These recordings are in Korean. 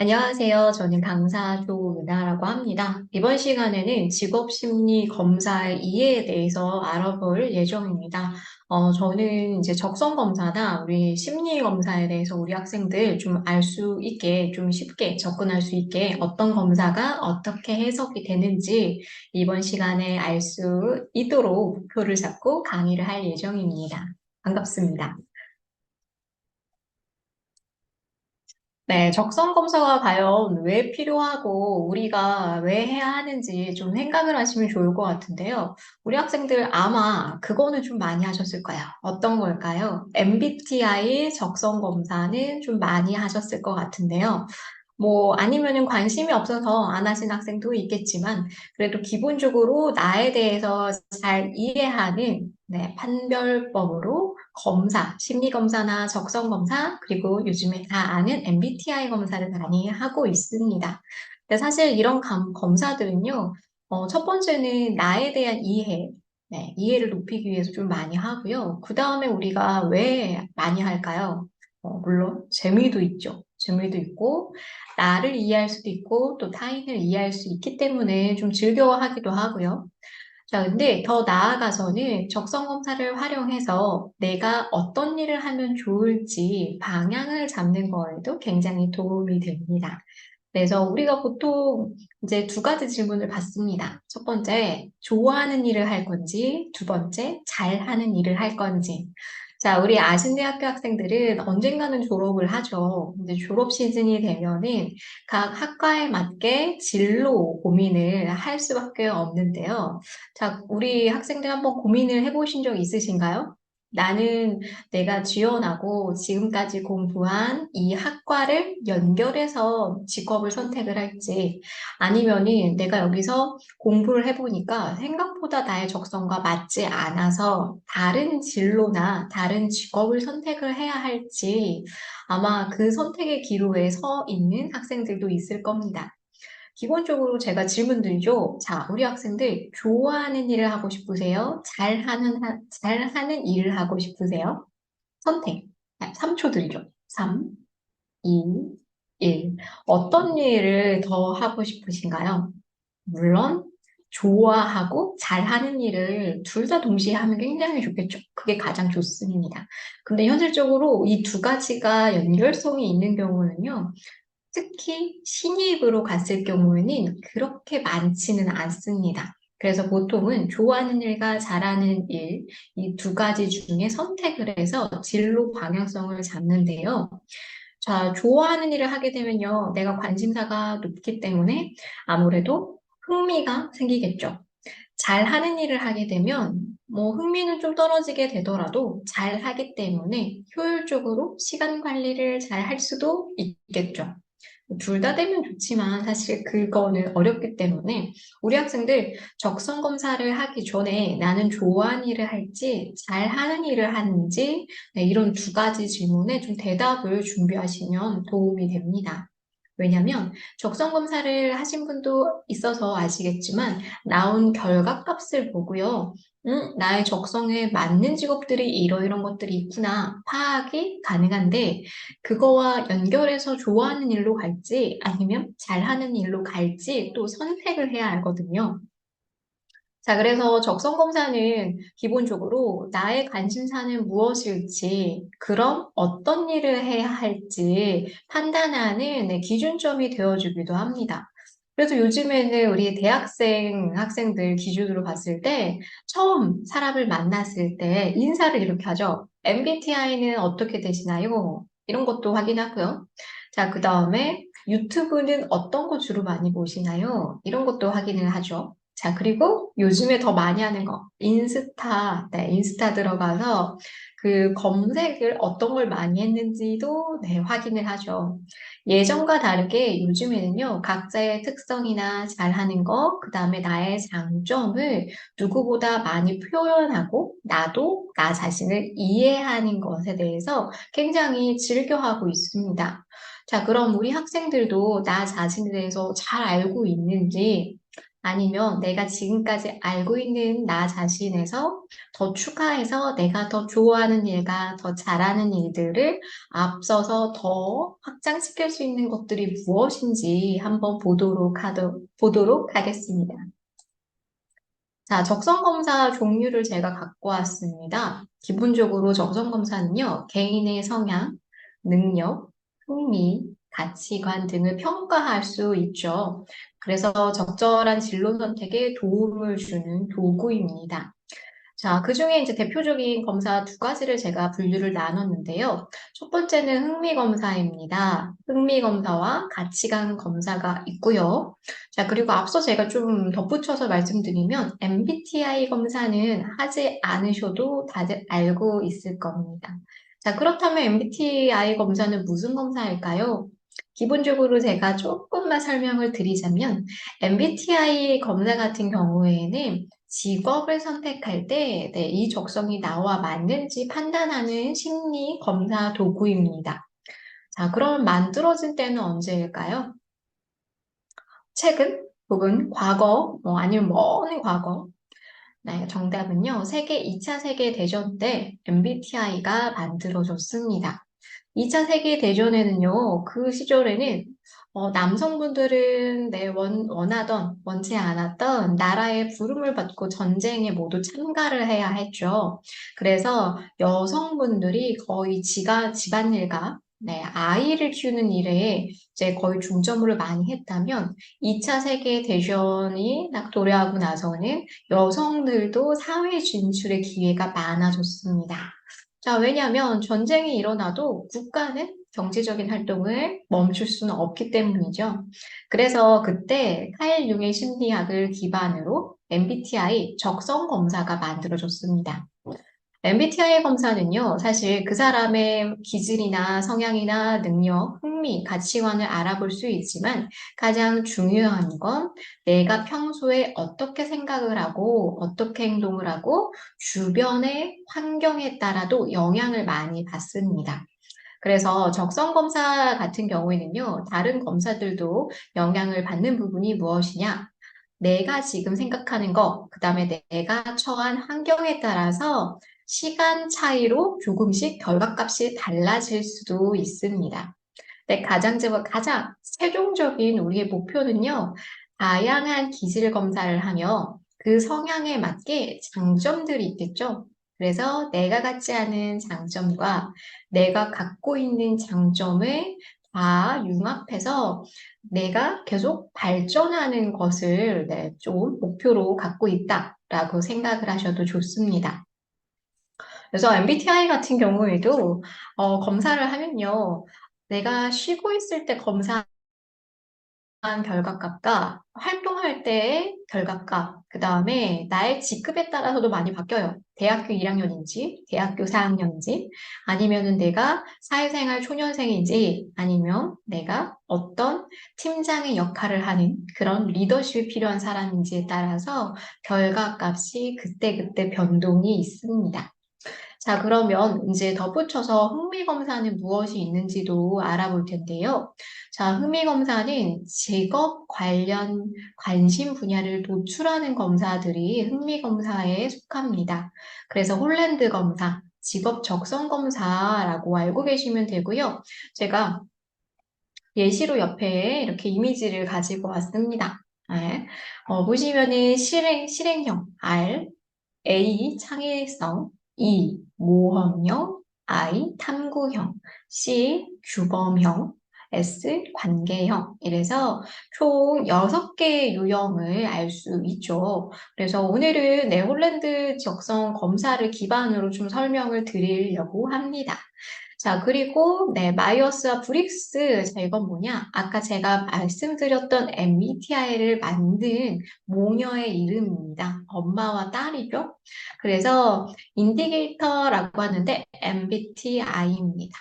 안녕하세요. 저는 강사 조은하라고 합니다. 이번 시간에는 직업심리 검사의 이해에 대해서 알아볼 예정입니다. 저는 이제 적성검사나 우리 심리검사에 대해서 우리 학생들 좀 알 수 있게, 좀 쉽게 접근할 수 있게 어떤 검사가 어떻게 해석이 되는지 이번 시간에 알 수 있도록 목표를 잡고 강의를 할 예정입니다. 반갑습니다. 네, 적성 검사가 과연 왜 필요하고 우리가 왜 해야 하는지 좀 생각을 하시면 좋을 것 같은데요. 우리 학생들 아마 그거는 좀 많이 하셨을 거예요. 어떤 걸까요? MBTI 적성 검사는 좀 많이 하셨을 것 같은데요. 뭐 아니면은 관심이 없어서 안 하신 학생도 있겠지만 그래도 기본적으로 나에 대해서 잘 이해하는 네, 판별법으로 검사, 심리 검사나 적성 검사 그리고 요즘에 다 아는 MBTI 검사를 많이 하고 있습니다. 근데 사실 이런 검사들은요, 첫 번째는 나에 대한 이해, 네, 이해를 높이기 위해서 좀 많이 하고요. 그 다음에 우리가 왜 많이 할까요? 물론 재미도 있죠. 재미도 있고 나를 이해할 수도 있고 또 타인을 이해할 수 있기 때문에 좀 즐거워하기도 하고요. 자, 근데 더 나아가서는 적성 검사를 활용해서 내가 어떤 일을 하면 좋을지 방향을 잡는 거에도 굉장히 도움이 됩니다. 그래서 우리가 보통 이제 두 가지 질문을 받습니다. 첫 번째, 좋아하는 일을 할 건지, 두 번째, 잘하는 일을 할 건지. 자, 우리 아신대학교 학생들은 언젠가는 졸업을 하죠. 이제 졸업 시즌이 되면은 각 학과에 맞게 진로 고민을 할 수밖에 없는데요. 자, 우리 학생들 한번 고민을 해보신 적 있으신가요? 나는 내가 지원하고 지금까지 공부한 이 학과를 연결해서 직업을 선택을 할지, 아니면은 내가 여기서 공부를 해보니까 생각보다 나의 적성과 맞지 않아서 다른 진로나 다른 직업을 선택을 해야 할지, 아마 그 선택의 기로에 서 있는 학생들도 있을 겁니다. 기본적으로 제가 질문 드리죠. 자, 우리 학생들 좋아하는 일을 하고 싶으세요? 잘하는 일을 하고 싶으세요? 선택. 3초 드리죠. 3, 2, 1. 어떤 일을 더 하고 싶으신가요? 물론, 좋아하고 잘하는 일을 둘 다 동시에 하면 굉장히 좋겠죠. 그게 가장 좋습니다. 근데 현실적으로 이 두 가지가 연결성이 있는 경우는요, 특히 신입으로 갔을 경우에는 그렇게 많지는 않습니다. 그래서 보통은 좋아하는 일과 잘하는 일, 이 두 가지 중에 선택을 해서 진로 방향성을 잡는데요. 자, 좋아하는 일을 하게 되면요. 내가 관심사가 높기 때문에 아무래도 흥미가 생기겠죠. 잘하는 일을 하게 되면 뭐 흥미는 좀 떨어지게 되더라도 잘하기 때문에 효율적으로 시간 관리를 잘 할 수도 있겠죠. 둘 다 되면 좋지만 사실 그거는 어렵기 때문에 우리 학생들 적성 검사를 하기 전에 나는 좋아하는 일을 할지 잘하는 일을 하는지 네, 이런 두 가지 질문에 좀 대답을 준비하시면 도움이 됩니다. 왜냐하면 적성 검사를 하신 분도 있어서 아시겠지만 나온 결과값을 보고요. 나의 적성에 맞는 직업들이 이러이런 것들이 있구나 파악이 가능한데 그거와 연결해서 좋아하는 일로 갈지 아니면 잘하는 일로 갈지 또 선택을 해야 하거든요. 자, 그래서 적성 검사는 기본적으로 나의 관심사는 무엇일지, 그럼 어떤 일을 해야 할지 판단하는 네, 기준점이 되어주기도 합니다. 그래서 요즘에는 우리 대학생, 학생들 기준으로 봤을 때 처음 사람을 만났을 때 인사를 이렇게 하죠. MBTI는 어떻게 되시나요? 이런 것도 확인하고요. 자, 그 다음에 유튜브는 어떤 거 주로 많이 보시나요? 이런 것도 확인을 하죠. 자, 그리고 요즘에 더 많이 하는 거, 인스타, 네, 인스타 들어가서 그 검색을 어떤 걸 많이 했는지도 네, 확인을 하죠. 예전과 다르게 요즘에는요, 각자의 특성이나 잘하는 거, 그 다음에 나의 장점을 누구보다 많이 표현하고, 나도 나 자신을 이해하는 것에 대해서 굉장히 즐겨하고 있습니다. 자, 그럼 우리 학생들도 나 자신에 대해서 잘 알고 있는지, 아니면 내가 지금까지 알고 있는 나 자신에서 더 추가해서 내가 더 좋아하는 일과 더 잘하는 일들을 앞서서 더 확장시킬 수 있는 것들이 무엇인지 한번 보도록 하겠습니다. 자, 적성검사 종류를 제가 갖고 왔습니다. 기본적으로 적성검사는요, 개인의 성향, 능력, 흥미, 가치관 등을 평가할 수 있죠. 그래서 적절한 진로 선택에 도움을 주는 도구입니다. 자, 그중에 이제 대표적인 검사 두 가지를 제가 분류를 나눴는데요. 첫 번째는 흥미검사입니다. 흥미검사와 가치관 검사가 있고요. 자, 그리고 앞서 제가 좀 덧붙여서 말씀드리면 MBTI 검사는 하지 않으셔도 다들 알고 있을 겁니다. 자, 그렇다면 MBTI 검사는 무슨 검사일까요? 기본적으로 제가 조금만 설명을 드리자면 MBTI 검사 같은 경우에는 직업을 선택할 때, 네, 이 적성이 나와 맞는지 판단하는 심리 검사 도구입니다. 자, 그럼 만들어진 때는 언제일까요? 최근 혹은 과거, 아니면 먼 과거. 네, 정답은요. 2차 세계대전 때 MBTI가 만들어졌습니다. 2차 세계대전에는요, 그 시절에는 남성분들은 원치 않았던 나라의 부름을 받고 전쟁에 모두 참가를 해야 했죠. 그래서 여성분들이 거의 집안일과 네, 아이를 키우는 일에 이제 거의 중점을 많이 했다면 2차 세계대전이 딱 도래하고 나서는 여성들도 사회 진출의 기회가 많아졌습니다. 자, 왜냐하면 전쟁이 일어나도 국가는 경제적인 활동을 멈출 수는 없기 때문이죠. 그래서 그때 카일 융의 심리학을 기반으로 MBTI 적성 검사가 만들어졌습니다. MBTI 검사는요, 사실 그 사람의 기질이나 성향이나 능력, 흥미, 가치관을 알아볼 수 있지만 가장 중요한 건 내가 평소에 어떻게 생각을 하고 어떻게 행동을 하고 주변의 환경에 따라도 영향을 많이 받습니다. 그래서 적성 검사 같은 경우에는요, 다른 검사들도 영향을 받는 부분이 무엇이냐? 내가 지금 생각하는 거, 그 다음에 내가 처한 환경에 따라서 시간 차이로 조금씩 결과값이 달라질 수도 있습니다. 근데 가장 최종적인 우리의 목표는요, 다양한 기질 검사를 하며 그 성향에 맞게 장점들이 있겠죠. 그래서 내가 갖지 않은 장점과 내가 갖고 있는 장점을 다 융합해서 내가 계속 발전하는 것을 네, 좀 목표로 갖고 있다라고 생각을 하셔도 좋습니다. 그래서 MBTI 같은 경우에도 검사를 하면요. 내가 쉬고 있을 때 검사한 결과값과 활동할 때의 결과값, 그 다음에 나의 직급에 따라서도 많이 바뀌어요. 대학교 1학년인지, 대학교 4학년인지, 아니면은 내가 사회생활 초년생인지, 아니면 내가 어떤 팀장의 역할을 하는 그런 리더십이 필요한 사람인지에 따라서 결과값이 그때그때 변동이 있습니다. 자, 그러면 이제 덧붙여서 흥미검사는 무엇이 있는지도 알아볼 텐데요. 자, 흥미검사는 직업 관련 관심 분야를 도출하는 검사들이 흥미검사에 속합니다. 그래서 홀랜드 검사, 직업 적성 검사라고 알고 계시면 되고요. 제가 예시로 옆에 이렇게 이미지를 가지고 왔습니다. 네. 보시면은 실행형 R, A. 창의성, E. 모험형, I. 탐구형, C. 규범형, S. 관계형. 이래서 총 6개의 유형을 알 수 있죠. 그래서 오늘은 네덜란드 적성 검사를 기반으로 좀 설명을 드리려고 합니다. 자, 그리고 네, 마이어스와 브릭스, 자, 이건 뭐냐? 아까 제가 말씀드렸던 MBTI를 만든 모녀의 이름입니다. 엄마와 딸이죠. 그래서 인디게이터라고 하는데 MBTI입니다.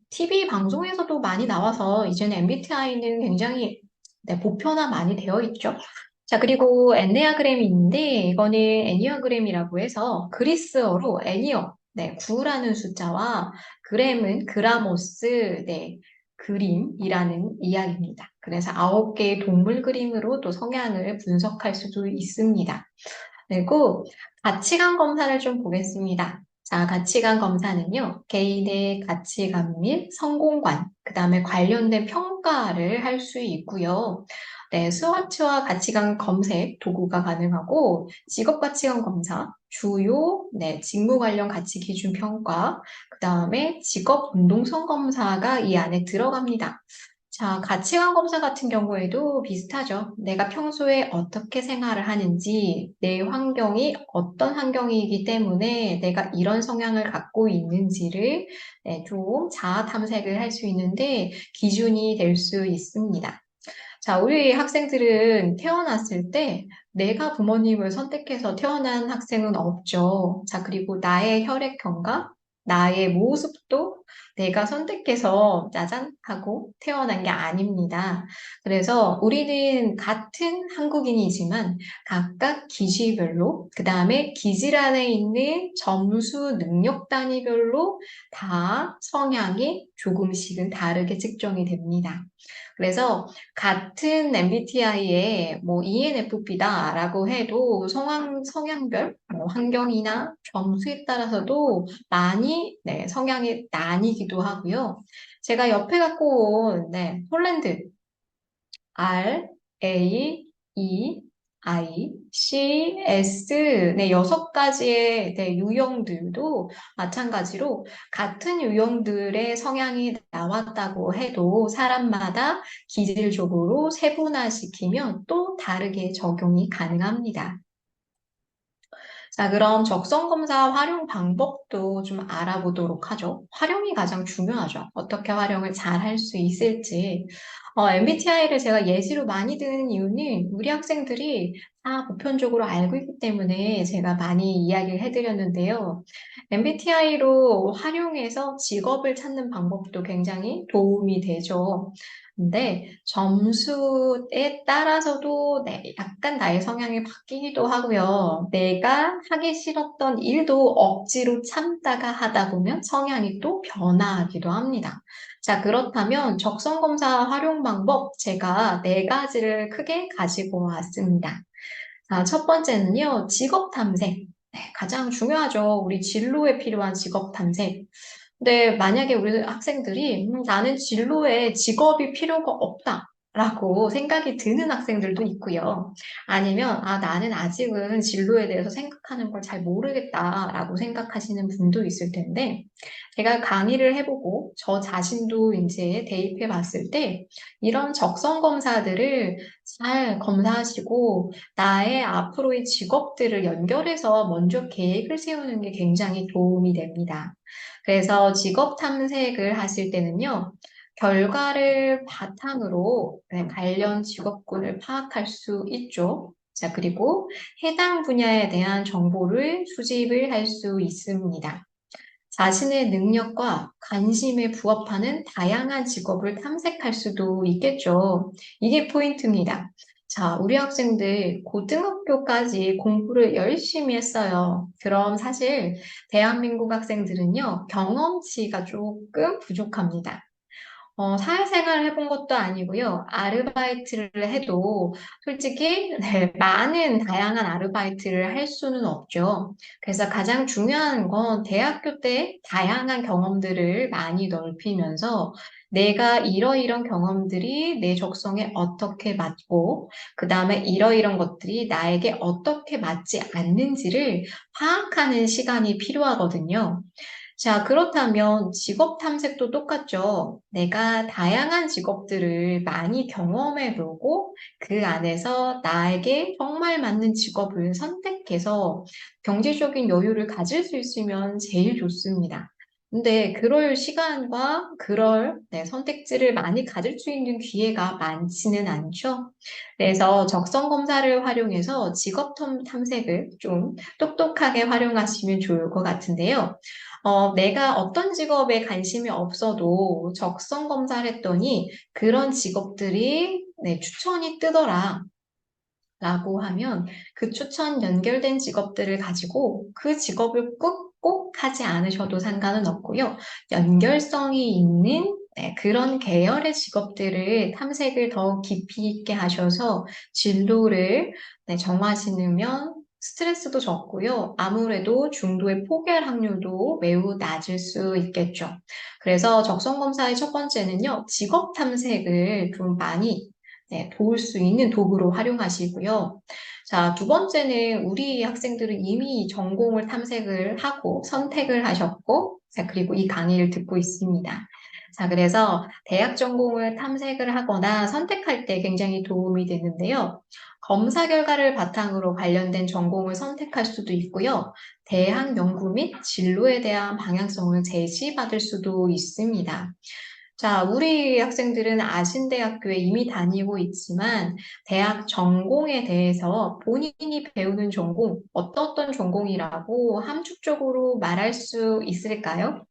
TV 방송에서도 많이 나와서 이제는 MBTI는 굉장히 네, 보편화 많이 되어 있죠. 자, 그리고 엔네아그램이 있는데 이거는 애니어그램이라고 해서 그리스어로 애니어, 네, 9라는 숫자와 그램은 그라모스, 네, 그림이라는 이야기입니다. 그래서 9개의 동물 그림으로 또 성향을 분석할 수도 있습니다. 그리고 가치관 검사를 좀 보겠습니다. 자, 가치관 검사는요, 개인의 가치관 및 성공관, 그 다음에 관련된 평가를 할 수 있고요. 네, 스와트와 가치관 검색 도구가 가능하고, 직업 가치관 검사, 주요, 네, 직무 관련 가치 기준 평가, 그 다음에 직업 운동성 검사가 이 안에 들어갑니다. 자, 가치관 검사 같은 경우에도 비슷하죠. 내가 평소에 어떻게 생활을 하는지, 내 환경이 어떤 환경이기 때문에 내가 이런 성향을 갖고 있는지를 네, 좀 자아 탐색을 할 수 있는데 기준이 될 수 있습니다. 자, 우리 학생들은 태어났을 때 내가 부모님을 선택해서 태어난 학생은 없죠. 자, 그리고 나의 혈액형과 나의 모습도 내가 선택해서 짜잔 하고 태어난 게 아닙니다. 그래서 우리는 같은 한국인이지만 각각 기지별로, 그 다음에 기질 안에 있는 점수 능력 단위별로 다 성향이 조금씩은 다르게 측정이 됩니다. 그래서 같은 MBTI에 뭐 ENFP다라고 해도 성향별, 뭐 환경이나 점수에 따라서도 많이 네, 성향이 나뉘기도 하고요. 제가 옆에 갖고 온 네, 폴란드 R, A, E, I, C, S, 네, 6가지의 네, 유형들도 마찬가지로 같은 유형들의 성향이 나왔다고 해도 사람마다 기질적으로 세분화시키면 또 다르게 적용이 가능합니다. 자, 그럼 적성 검사 활용 방법도 좀 알아보도록 하죠. 활용이 가장 중요하죠. 어떻게 활용을 잘 할 수 있을지. MBTI를 제가 예시로 많이 드는 이유는 우리 학생들이 다 보편적으로 알고 있기 때문에 제가 많이 이야기를 해드렸는데요. MBTI로 활용해서 직업을 찾는 방법도 굉장히 도움이 되죠. 근데 점수에 따라서도 네, 약간 나의 성향이 바뀌기도 하고요. 내가 하기 싫었던 일도 억지로 참다가 하다 보면 성향이 또 변화하기도 합니다. 자, 그렇다면 적성검사 활용 방법 제가 4가지를 크게 가지고 왔습니다. 자, 첫 번째는요, 직업 탐색. 네, 가장 중요하죠. 우리 진로에 필요한 직업 탐색. 근데 만약에 우리 학생들이 나는 진로에 직업이 필요가 없다라고 생각이 드는 학생들도 있고요. 아니면 나는 아직은 진로에 대해서 생각하는 걸 잘 모르겠다라고 생각하시는 분도 있을 텐데 제가 강의를 해보고 저 자신도 이제 대입해 봤을 때 이런 적성 검사들을 잘 검사하시고 나의 앞으로의 직업들을 연결해서 먼저 계획을 세우는 게 굉장히 도움이 됩니다. 그래서 직업 탐색을 하실 때는요, 결과를 바탕으로 관련 직업군을 파악할 수 있죠. 자, 그리고 해당 분야에 대한 정보를 수집을 할 수 있습니다. 자신의 능력과 관심에 부합하는 다양한 직업을 탐색할 수도 있겠죠. 이게 포인트입니다. 자, 우리 학생들 고등학교까지 공부를 열심히 했어요. 그럼 사실 대한민국 학생들은요, 경험치가 조금 부족합니다. 사회생활을 해본 것도 아니고요. 아르바이트를 해도 솔직히 네, 많은 다양한 아르바이트를 할 수는 없죠. 그래서 가장 중요한 건 대학교 때 다양한 경험들을 많이 넓히면서 내가 이러이런 경험들이 내 적성에 어떻게 맞고 그 다음에 이러이런 것들이 나에게 어떻게 맞지 않는지를 파악하는 시간이 필요하거든요. 자, 그렇다면 직업 탐색도 똑같죠. 내가 다양한 직업들을 많이 경험해 보고 그 안에서 나에게 정말 맞는 직업을 선택해서 경제적인 여유를 가질 수 있으면 제일 좋습니다. 근데 그럴 시간과 그럴 선택지를 많이 가질 수 있는 기회가 많지는 않죠. 그래서 적성 검사를 활용해서 직업 탐색을 좀 똑똑하게 활용하시면 좋을 것 같은데요. 내가 어떤 직업에 관심이 없어도 적성 검사를 했더니 그런 직업들이 추천이 뜨더라. 라고 하면 그 추천 연결된 직업들을 가지고 그 직업을 꼭 하지 않으셔도 상관은 없고요. 연결성이 있는 네, 그런 계열의 직업들을 탐색을 더 깊이 있게 하셔서 진로를 네, 정하시면 스트레스도 적고요. 아무래도 중도에 포기할 확률도 매우 낮을 수 있겠죠. 그래서 적성검사의 첫 번째는요, 직업 탐색을 좀 많이 네, 도울 수 있는 도구로 활용하시고요. 자, 두 번째는 우리 학생들은 이미 전공을 탐색을 하고 선택을 하셨고, 자, 그리고 이 강의를 듣고 있습니다. 자, 그래서 대학 전공을 탐색을 하거나 선택할 때 굉장히 도움이 되는데요. 검사 결과를 바탕으로 관련된 전공을 선택할 수도 있고요. 대학 연구 및 진로에 대한 방향성을 제시받을 수도 있습니다. 자, 우리 학생들은 아신대학교에 이미 다니고 있지만 대학 전공에 대해서 본인이 배우는 전공, 어떤 전공이라고 함축적으로 말할 수 있을까요?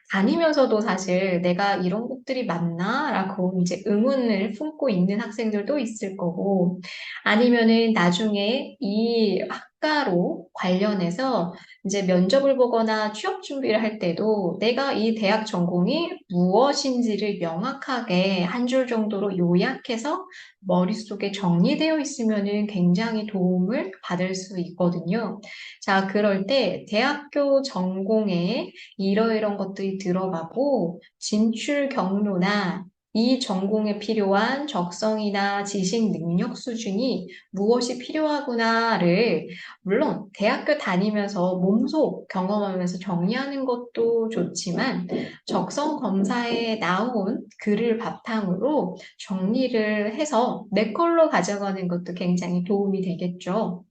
다니면서도 사실 내가 이런 것들이 맞나? 라고 이제 의문을 품고 있는 학생들도 있을 거고, 아니면은 나중에 이 학과로 관련해서 이제 면접을 보거나 취업 준비를 할 때도 내가 이 대학 전공이 무엇인지를 명확하게 한 줄 정도로 요약해서 머릿속에 정리되어 있으면은 굉장히 도움을 받을 수 있거든요. 자, 그럴 때 대학교 전공에 이러이런 것들이 들어가고 진출 경로나 이 전공에 필요한 적성이나 지식 능력 수준이 무엇이 필요하구나를 물론 대학교 다니면서 몸소 경험하면서 정리하는 것도 좋지만 적성 검사에 나온 글을 바탕으로 정리를 해서 내 걸로 가져가는 것도 굉장히 도움이 되겠죠.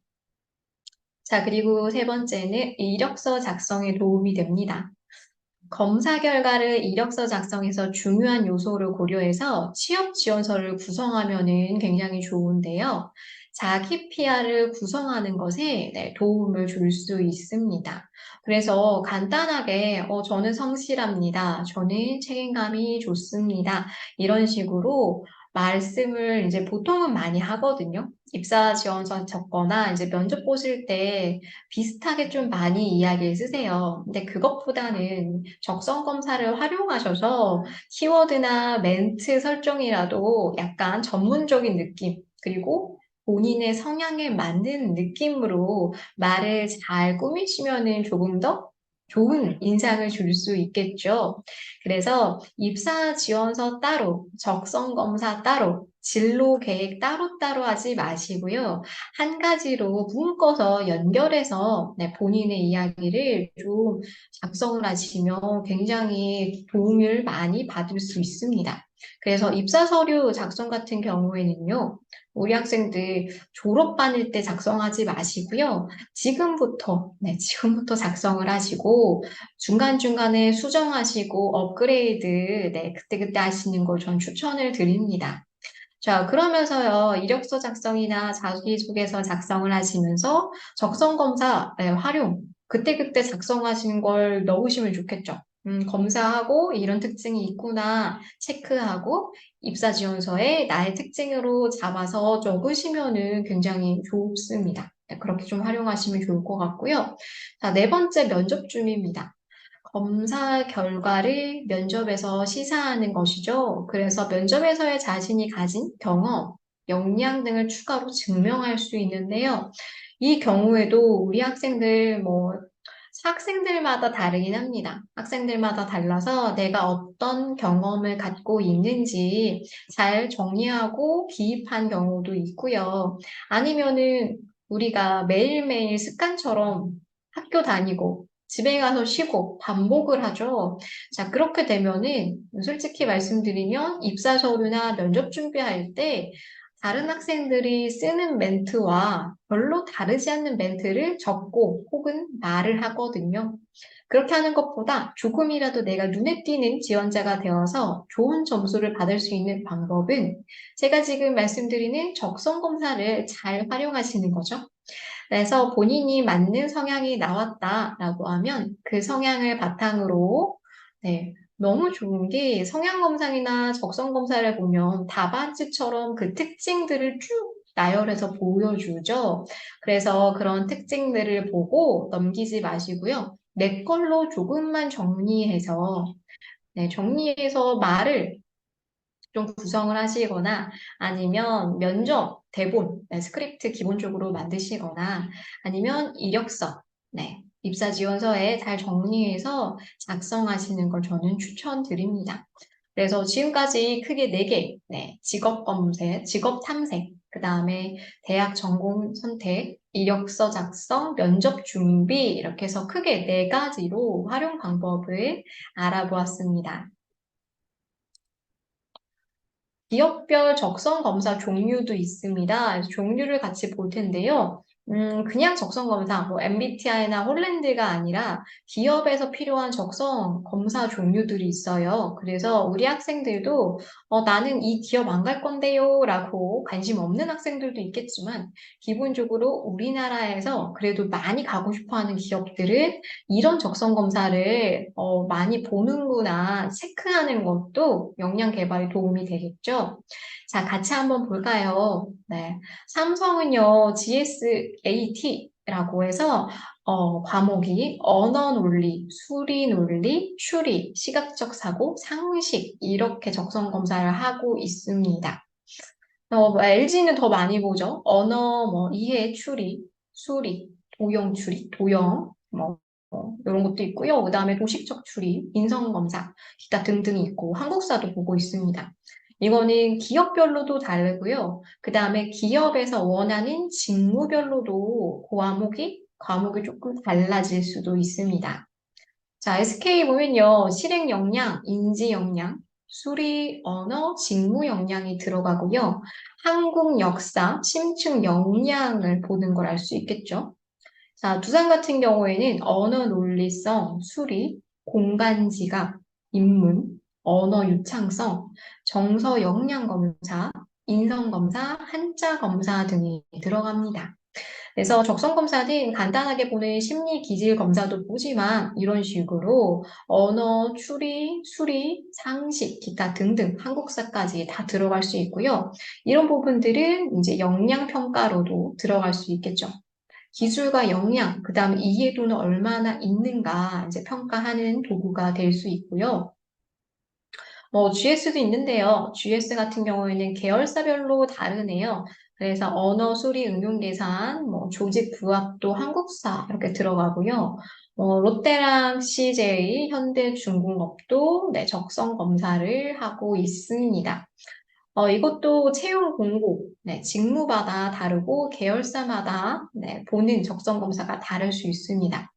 자, 그리고 세 번째는 이력서 작성에 도움이 됩니다. 검사 결과를 이력서 작성에서 중요한 요소를 고려해서 취업 지원서를 구성하면은 굉장히 좋은데요. 자기 PR을 구성하는 것에 네, 도움을 줄 수 있습니다. 그래서 간단하게 저는 성실합니다. 저는 책임감이 좋습니다. 이런 식으로 말씀을 이제 보통은 많이 하거든요. 입사 지원서 적거나 이제 면접 보실 때 비슷하게 좀 많이 이야기를 쓰세요. 근데 그것보다는 적성 검사를 활용하셔서 키워드나 멘트 설정이라도 약간 전문적인 느낌, 그리고 본인의 성향에 맞는 느낌으로 말을 잘 꾸미시면은 조금 더 좋은 인상을 줄 수 있겠죠. 그래서 입사 지원서 따로, 적성 검사 따로, 진로 계획 따로따로 하지 마시고요. 한 가지로 묶어서 연결해서 네, 본인의 이야기를 좀 작성을 하시면 굉장히 도움을 많이 받을 수 있습니다. 그래서 입사 서류 작성 같은 경우에는요, 우리 학생들 졸업반일 때 작성하지 마시고요. 지금부터 작성을 하시고, 중간중간에 수정하시고, 업그레이드, 네, 그때그때 하시는 걸 전 추천을 드립니다. 자, 그러면서요, 이력서 작성이나 자기소개서 작성을 하시면서 적성검사 활용, 그때그때 작성하시는 걸 넣으시면 좋겠죠. 검사하고 이런 특징이 있구나 체크하고 입사지원서에 나의 특징으로 잡아서 적으시면은 굉장히 좋습니다. 네, 그렇게 좀 활용하시면 좋을 것 같고요. 자, 네 번째 면접 중입니다. 검사 결과를 면접에서 시사하는 것이죠. 그래서 면접에서의 자신이 가진 경험, 역량 등을 추가로 증명할 수 있는데요. 이 경우에도 우리 학생들, 학생들마다 다르긴 합니다. 학생들마다 달라서 내가 어떤 경험을 갖고 있는지 잘 정리하고 기입한 경우도 있고요. 아니면은 우리가 매일매일 습관처럼 학교 다니고 집에 가서 쉬고 반복을 하죠. 자, 그렇게 되면은 솔직히 말씀드리면 입사 서류나 면접 준비할 때 다른 학생들이 쓰는 멘트와 별로 다르지 않는 멘트를 적고 혹은 말을 하거든요. 그렇게 하는 것보다 조금이라도 내가 눈에 띄는 지원자가 되어서 좋은 점수를 받을 수 있는 방법은 제가 지금 말씀드리는 적성 검사를 잘 활용하시는 거죠. 그래서 본인이 맞는 성향이 나왔다라고 하면 그 성향을 바탕으로 네, 너무 좋은 게 성향 검사나 적성 검사를 보면 답안지처럼 그 특징들을 쭉 나열해서 보여주죠. 그래서 그런 특징들을 보고 넘기지 마시고요. 내 걸로 조금만 정리해서 네, 정리해서 말을 좀 구성을 하시거나 아니면 면접 대본, 네, 스크립트 기본적으로 만드시거나 아니면 이력서, 네, 입사 지원서에 잘 정리해서 작성하시는 걸 저는 추천드립니다. 그래서 지금까지 크게 4개, 네, 직업 검색, 직업 탐색, 그 다음에 대학 전공 선택, 이력서 작성, 면접 준비, 이렇게 해서 크게 4가지로 활용 방법을 알아보았습니다. 기업별 적성 검사 종류도 있습니다. 그래서 종류를 같이 볼 텐데요. 그냥 적성 검사, 뭐 MBTI나 홀랜드가 아니라 기업에서 필요한 적성 검사 종류들이 있어요. 그래서 우리 학생들도 나는 이 기업 안 갈 건데요 라고 관심 없는 학생들도 있겠지만 기본적으로 우리나라에서 그래도 많이 가고 싶어 하는 기업들은 이런 적성 검사를 많이 보는구나 체크하는 것도 역량 개발에 도움이 되겠죠. 자, 같이 한번 볼까요? 네. 삼성은요, GSAT라고 해서 과목이 언어 논리, 수리 논리, 추리, 시각적 사고, 상식 이렇게 적성 검사를 하고 있습니다. LG는 더 많이 보죠. 언어, 뭐, 이해, 추리, 수리, 도형 추리, 도형, 뭐, 이런 것도 있고요. 그 다음에 도식적 추리, 인성검사, 기타 등등이 있고, 한국사도 보고 있습니다. 이거는 기업별로도 다르고요. 그 다음에 기업에서 원하는 직무별로도 과목이 조금 달라질 수도 있습니다. 자, SK 보면요. 실행 역량, 인지 역량, 수리, 언어, 직무 역량이 들어가고요. 한국 역사, 심층 역량을 보는 걸 알 수 있겠죠. 자, 두산 같은 경우에는 언어 논리성, 수리, 공간 지각, 인문, 언어 유창성, 정서 역량 검사, 인성 검사, 한자 검사 등이 들어갑니다. 그래서 적성 검사는 간단하게 보는 심리 기질 검사도 보지만 이런 식으로 언어, 추리, 수리, 상식, 기타 등등 한국사까지 다 들어갈 수 있고요. 이런 부분들은 이제 역량 평가로도 들어갈 수 있겠죠. 기술과 역량, 그 다음 이해도는 얼마나 있는가 이제 평가하는 도구가 될 수 있고요. GS도 있는데요. GS 같은 경우에는 계열사별로 다르네요. 그래서 언어, 수리, 응용 계산, 조직 부합도 한국사 이렇게 들어가고요. 롯데랑 CJ, 현대중공업도 네, 적성 검사를 하고 있습니다. 이것도 채용 공고, 네, 직무마다 다르고 계열사마다 네, 보는 적성 검사가 다를 수 있습니다.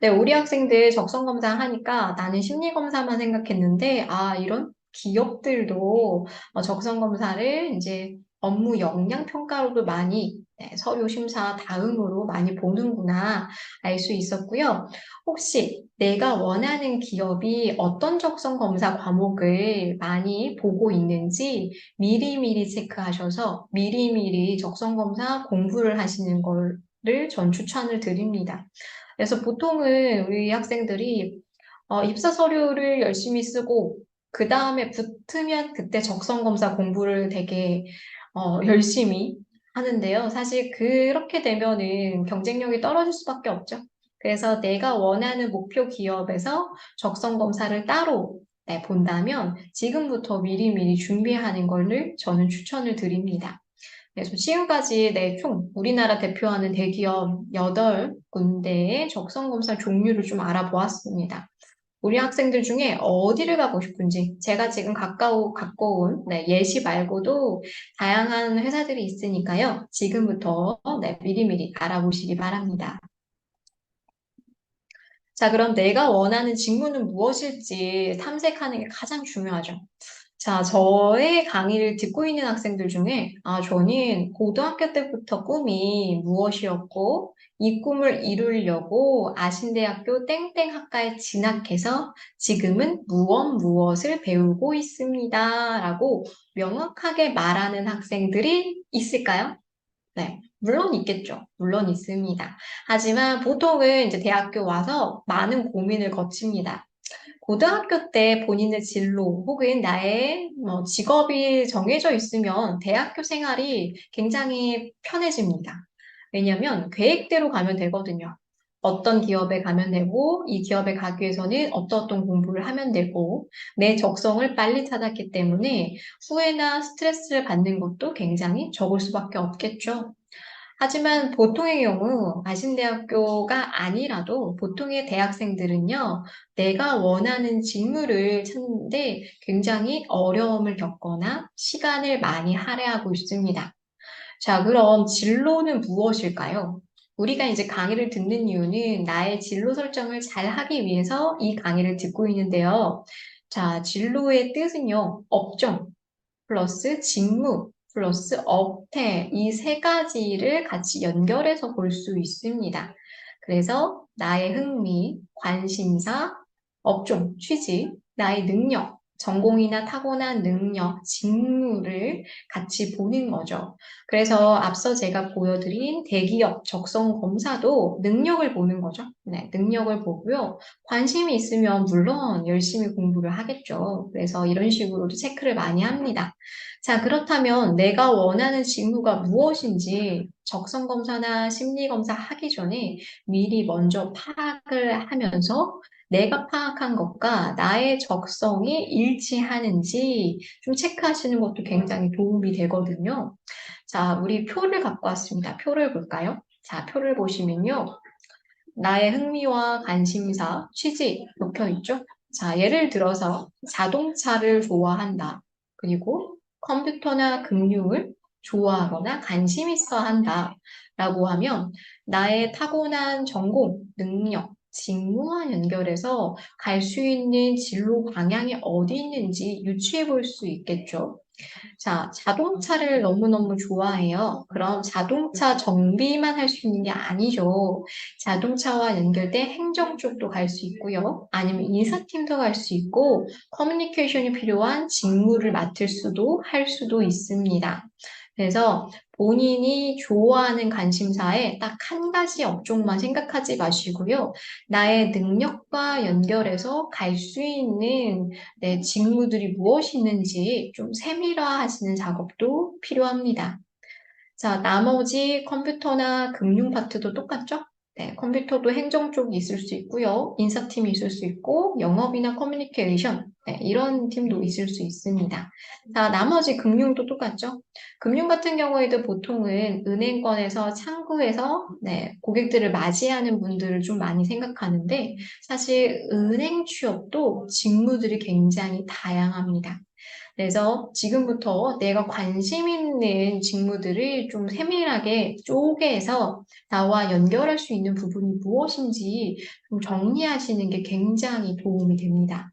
네, 우리 학생들 적성 검사 하니까 나는 심리 검사만 생각했는데, 이런 기업들도 적성 검사를 이제 업무 역량 평가로도 많이 네, 서류 심사 다음으로 많이 보는구나 알 수 있었고요. 혹시 내가 원하는 기업이 어떤 적성 검사 과목을 많이 보고 있는지 미리미리 체크하셔서 미리미리 적성 검사 공부를 하시는 거를 전 추천을 드립니다. 그래서 보통은 우리 학생들이 입사 서류를 열심히 쓰고 그 다음에 붙으면 그때 적성검사 공부를 되게 열심히 하는데요. 사실 그렇게 되면은 경쟁력이 떨어질 수밖에 없죠. 그래서 내가 원하는 목표 기업에서 적성검사를 따로 네, 본다면 지금부터 미리미리 준비하는 거를 저는 추천을 드립니다. 그래서 지금까지 총 우리나라 대표하는 대기업 8군데의 적성검사 종류를 좀 알아보았습니다. 우리 학생들 중에 어디를 가고 싶은지 제가 지금 갖고 온 네, 예시 말고도 다양한 회사들이 있으니까요. 지금부터 네, 미리미리 알아보시기 바랍니다. 자, 그럼 내가 원하는 직무는 무엇일지 탐색하는 게 가장 중요하죠. 자, 저의 강의를 듣고 있는 학생들 중에, 저는 고등학교 때부터 꿈이 무엇이었고, 이 꿈을 이루려고 아신대학교 땡땡 학과에 진학해서 지금은 무엇을 배우고 있습니다. 라고 명확하게 말하는 학생들이 있을까요? 네, 물론 있겠죠. 물론 있습니다. 하지만 보통은 이제 대학교 와서 많은 고민을 거칩니다. 고등학교 때 본인의 진로 혹은 나의 직업이 정해져 있으면 대학교 생활이 굉장히 편해집니다. 왜냐하면 계획대로 가면 되거든요. 어떤 기업에 가면 되고, 이 기업에 가기 위해서는 어떤 공부를 하면 되고, 내 적성을 빨리 찾았기 때문에 후회나 스트레스를 받는 것도 굉장히 적을 수밖에 없겠죠. 하지만 보통의 경우 아신대학교가 아니라도 보통의 대학생들은요, 내가 원하는 직무를 찾는데 굉장히 어려움을 겪거나 시간을 많이 할애하고 있습니다. 자, 그럼 진로는 무엇일까요? 우리가 이제 강의를 듣는 이유는 나의 진로 설정을 잘 하기 위해서 이 강의를 듣고 있는데요. 자, 진로의 뜻은요, 업종, 플러스 직무, 플러스 업태, 이 세 가지를 같이 연결해서 볼 수 있습니다. 그래서 나의 흥미, 관심사, 업종, 취직, 나의 능력, 전공이나 타고난 능력, 직무를 같이 보는 거죠. 그래서 앞서 제가 보여드린 대기업 적성 검사도 능력을 보는 거죠. 네, 능력을 보고요. 관심이 있으면 물론 열심히 공부를 하겠죠. 그래서 이런 식으로도 체크를 많이 합니다. 자, 그렇다면 내가 원하는 직무가 무엇인지 적성검사나 심리검사 하기 전에 미리 먼저 파악을 하면서 내가 파악한 것과 나의 적성이 일치하는지 좀 체크하시는 것도 굉장히 도움이 되거든요. 자, 우리 표를 갖고 왔습니다. 표를 볼까요? 자, 표를 보시면요. 나의 흥미와 관심사, 취직 적혀 있죠? 자, 예를 들어서 자동차를 좋아한다. 그리고 컴퓨터나 금융을 좋아하거나 관심 있어 한다. 라고 하면 나의 타고난 전공, 능력, 직무와 연결해서 갈 수 있는 진로 방향이 어디 있는지 유추해 볼 수 있겠죠. 자, 자동차를 너무너무 좋아해요. 그럼 자동차 정비만 할 수 있는 게 아니죠. 자동차와 연결된 행정 쪽도 갈 수 있고요. 아니면 인사팀도 갈 수 있고, 커뮤니케이션이 필요한 직무를 맡을 수도 할 수도 있습니다. 그래서 본인이 좋아하는 관심사에 딱 한 가지 업종만 생각하지 마시고요. 나의 능력과 연결해서 갈 수 있는 네, 직무들이 무엇이 있는지 좀 세밀화하시는 작업도 필요합니다. 자, 나머지 컴퓨터나 금융 파트도 똑같죠? 네, 컴퓨터도 행정 쪽이 있을 수 있고요. 인사팀이 있을 수 있고, 영업이나 커뮤니케이션, 네, 이런 팀도 있을 수 있습니다. 자, 나머지 금융도 똑같죠? 금융 같은 경우에도 보통은 은행권에서 창구에서 네, 고객들을 맞이하는 분들을 좀 많이 생각하는데, 사실 은행 취업도 직무들이 굉장히 다양합니다. 그래서 지금부터 내가 관심 있는 직무들을 좀 세밀하게 쪼개서 나와 연결할 수 있는 부분이 무엇인지 좀 정리하시는 게 굉장히 도움이 됩니다.